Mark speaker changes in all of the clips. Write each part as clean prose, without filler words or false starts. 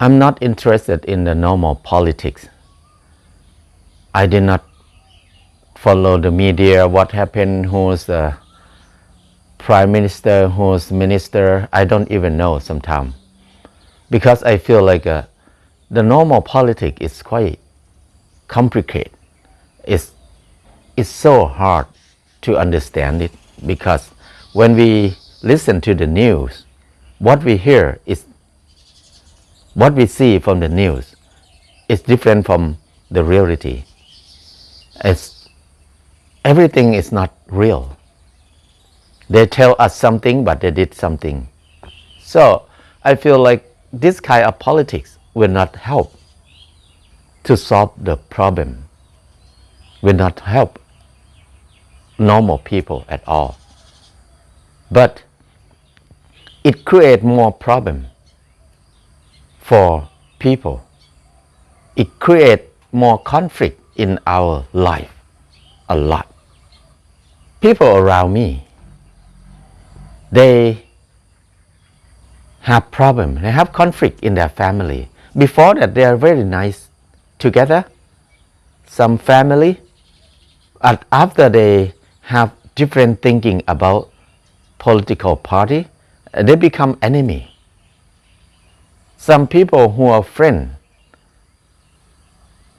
Speaker 1: I'm not interested in the normal politics. I did not follow the media, what happened, who's the prime minister, who's minister. I don't even know sometimes. Because I feel like the normal politics is quite complicated. It's so hard to understand it, because when we listen to the news, what we hear is what we see from the news is different from the reality. Everything is not real. They tell us something, but they did something. So I feel like this kind of politics will not help to solve the problem, will not help normal people at all. But it creates more problem for people. It creates more conflict in our life a lot. People around me, they have problem, they have conflict in their family. Before that, they are very nice together. Some family, and after they have different thinking about political party, they become enemy. Some people who are friends,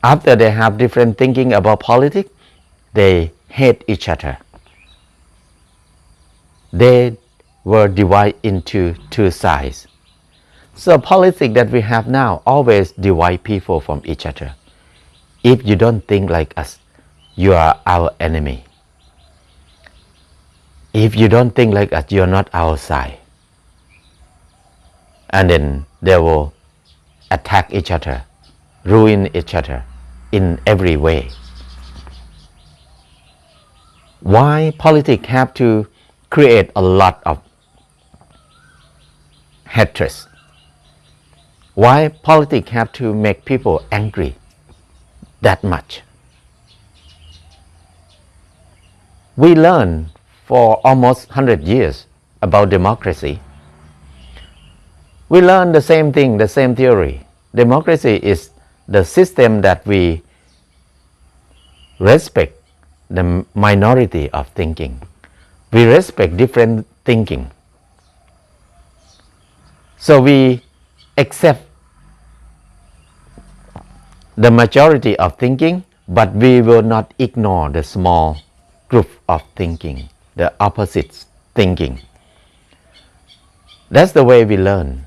Speaker 1: after they have different thinking about politics, they hate each other. They were divided into two sides. So politics that we have now always divide people from each other. If you don't think like us, you are our enemy. If you don't think like us, you are not our side. And then they will attack each other, ruin each other in every way. Why politics have to create a lot of hatred? Why politics have to make people angry that much? We learn for almost 100 years about democracy. We learn the same thing, the same theory. Democracy is the system that we respect the minority of thinking. We respect different thinking. So we accept the majority of thinking, but we will not ignore the small group of thinking, the opposite thinking. That's the way we learn.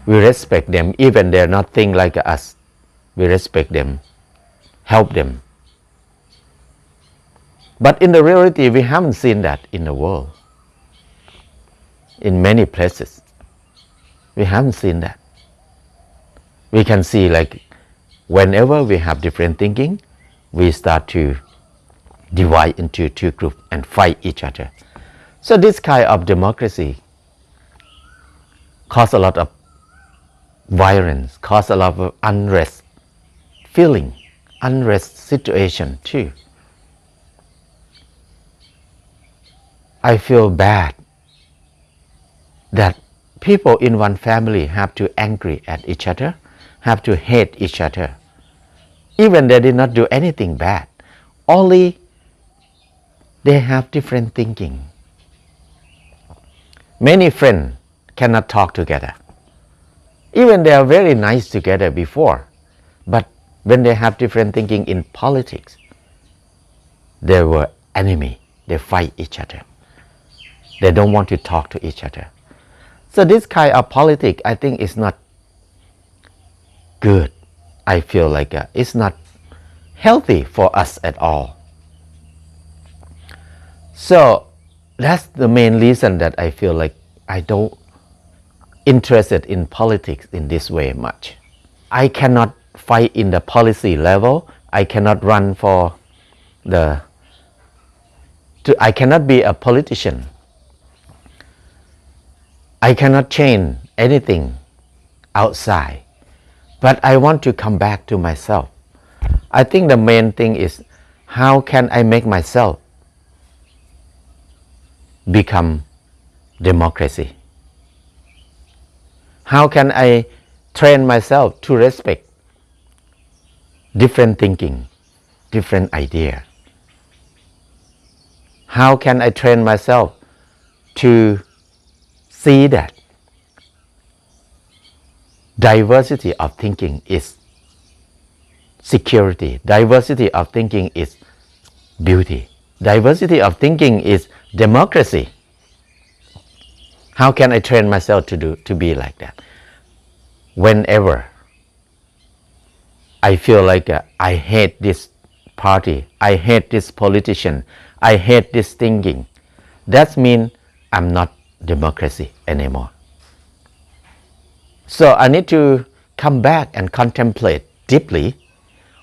Speaker 1: We respect them, even they're not think like us. We respect them, help them. But in the reality, we haven't seen that in the world. In many places, we haven't seen that. We can see like whenever we have different thinking, we start to divide into two groups and fight each other. So this kind of democracy cause a lot of violence, cause a lot of unrest feeling, unrest situation too. I feel bad that people in one family have to angry at each other, have to hate each other. Even they did not do anything bad. Only they have different thinking. Many friends cannot talk together. Even they are very nice together before, but when they have different thinking in politics, they were enemy. They fight each other. They don't want to talk to each other. So this kind of politics, I think, is not good. I feel like it's not healthy for us at all. So that's the main reason that I feel like I don't interested in politics in this way much. I cannot fight in the policy level. I cannot run for I cannot be a politician. I cannot change anything outside. But I want to come back to myself. I think the main thing is, how can I make myself become democracy? How can I train myself to respect different thinking, different idea? How can I train myself to see that diversity of thinking is security, diversity of thinking is beauty, diversity of thinking is democracy? How can I train myself to be like that? Whenever I feel like I hate this party, I hate this politician, I hate this thinking, that means I'm not democracy anymore. So I need to come back and contemplate deeply,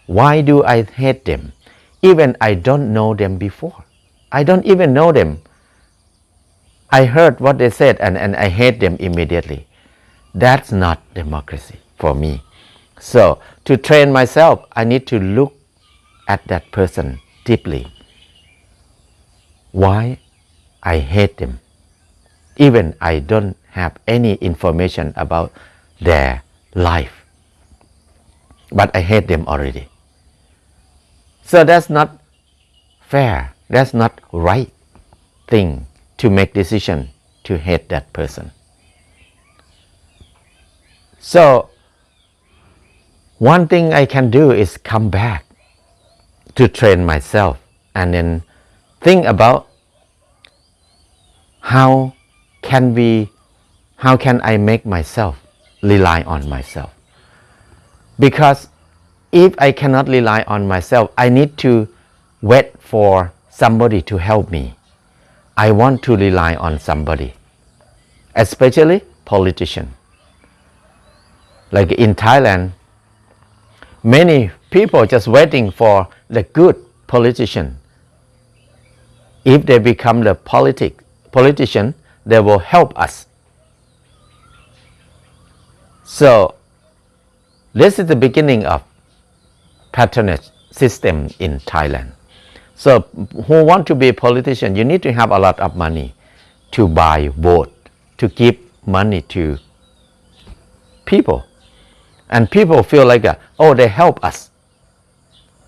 Speaker 1: why do I hate them? Even I don't know them before. I don't even know them. I heard what they said and I hate them immediately. That's not democracy for me. So to train myself, I need to look at that person deeply. Why I hate them? Even I don't have any information about their life, but I hate them already. So that's not fair. That's not right thing to make decision to hate that person. So one thing I can do is come back to train myself and then think about how can I make myself rely on myself? Because if I cannot rely on myself, I need to wait for somebody to help me. I want to rely on somebody, especially politician. Like in Thailand, many people just waiting for the good politician. If they become the politician, they will help us. So this is the beginning of patronage system in Thailand. So who want to be a politician, you need to have a lot of money to buy vote, to give money to people. And people feel like, oh, they help us.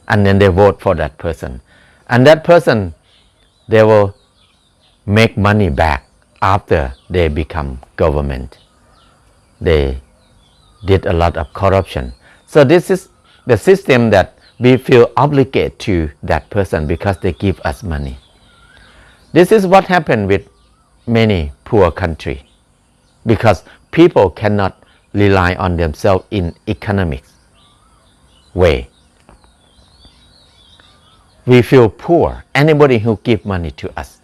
Speaker 1: And then they vote for that person. And that person, they will make money back after they become government. They did a lot of corruption. So this is the system that we feel obligated to that person because they give us money. This is what happened with many poor countries, because people cannot rely on themselves in economic way. We feel poor. Anybody who give money to us,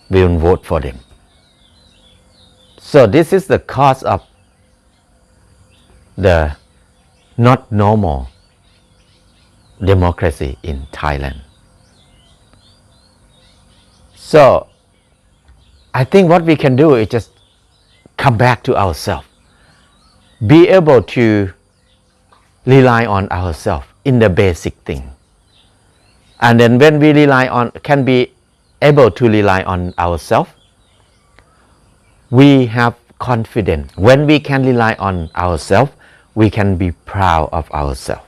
Speaker 1: we will vote for them. So this is the cause of the not normal democracy in Thailand. So I think what we can do is just come back to ourselves, be able to rely on ourselves in the basic thing. And then when we can be able to rely on ourselves, we have confidence. When we can rely on ourselves, we can be proud of ourselves.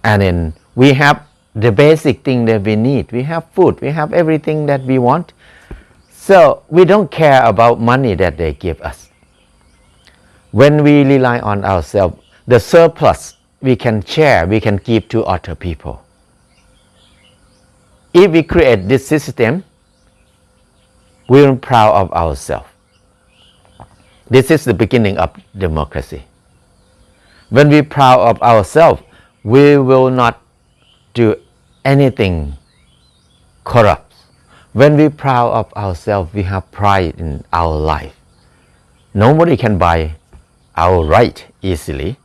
Speaker 1: And then we have the basic thing that we need. We have food, we have everything that we want. So we don't care about money that they give us. When we rely on ourselves, the surplus we can share, we can give to other people. If we create this system, we're proud of ourselves. This is the beginning of democracy. When we're proud of ourselves, we will not do anything corrupt. When we're proud of ourselves, we have pride in our life. Nobody can buy our right easily.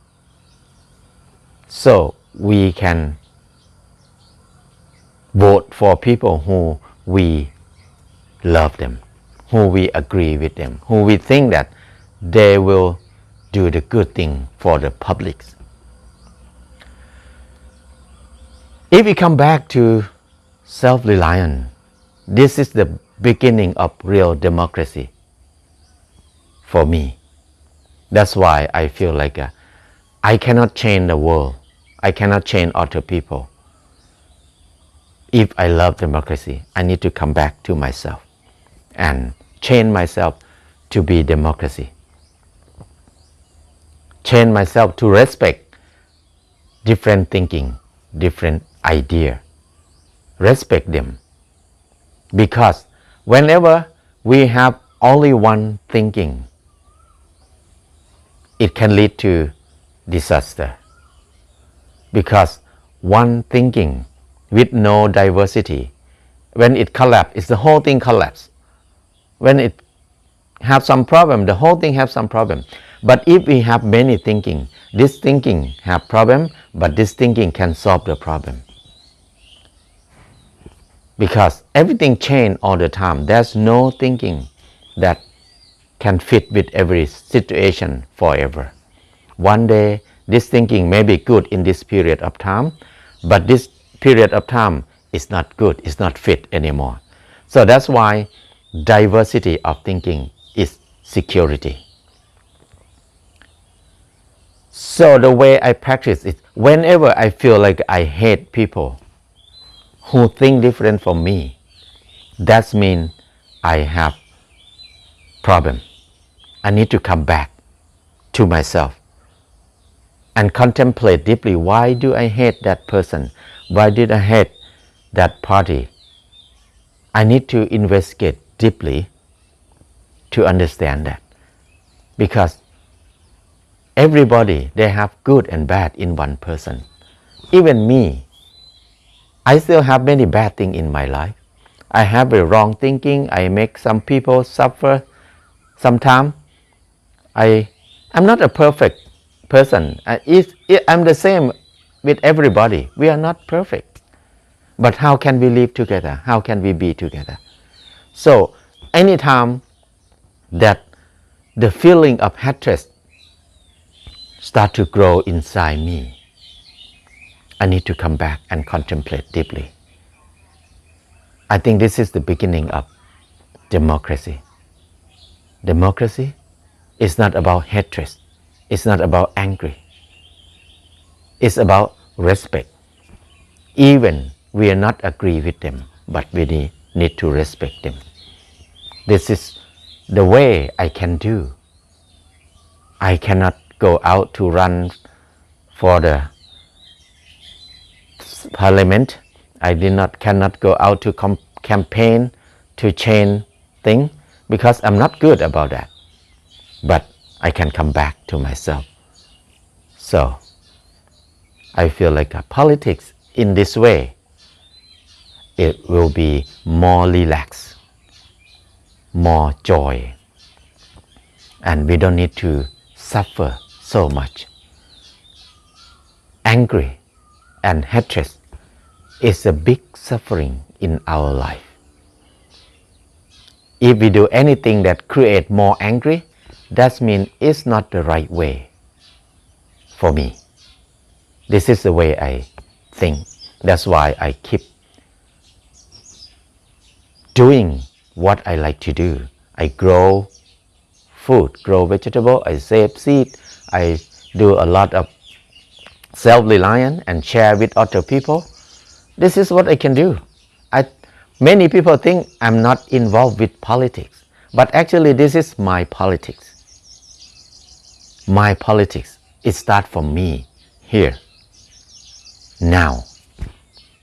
Speaker 1: So we can vote for people who we love them, who we agree with them, who we think that they will do the good thing for the public. If we come back to self-reliance, this is the beginning of real democracy for me. That's why I feel like I cannot change the world. I cannot change other people. If I love democracy, I need to come back to myself and change myself to be democracy. Change myself to respect different thinking, different idea. Respect them. Because whenever we have only one thinking, it can lead to disaster. Because one thinking with no diversity, when it collapses, the whole thing collapses. When it have some problem, the whole thing have some problem. But if we have many thinking, this thinking have problem, but this thinking can solve the problem. Because everything change all the time. There's no thinking that can fit with every situation forever. One day, this thinking may be good in this period of time, but this period of time is not good, it's not fit anymore. So that's why diversity of thinking is security. So the way I practice it, whenever I feel like I hate people who think different from me, that means I have problem. I need to come back to myself and contemplate deeply, why do I hate that person? Why did I hate that party? I need to investigate deeply to understand that. Because everybody, they have good and bad in one person. Even me, I still have many bad things in my life. I have a wrong thinking, I make some people suffer. Sometimes I'm not a perfect person. I'm the same with everybody. We are not perfect. But how can we live together? How can we be together? So anytime that the feeling of hatred start to grow inside me, I need to come back and contemplate deeply. I think this is the beginning of democracy. Democracy is not about hatred. It's not about angry. It's about respect. Even we are not agree with them, but we need to respect them. This is the way I can do. I cannot go out to run for the parliament. I cannot go out to campaign to change things because I'm not good about that. But I can come back to myself. So I feel like politics in this way, it will be more relaxed, more joy, and we don't need to suffer so much. Angry and hatred is a big suffering in our life. If we do anything that creates more angry, that means it's not the right way for me. This is the way I think. That's why I keep doing what I like to do. I grow food, grow vegetable, I save seed, I do a lot of self-reliance and share with other people. This is what I can do. Many people think I'm not involved with politics, but actually this is my politics. My politics, it starts from me here, now.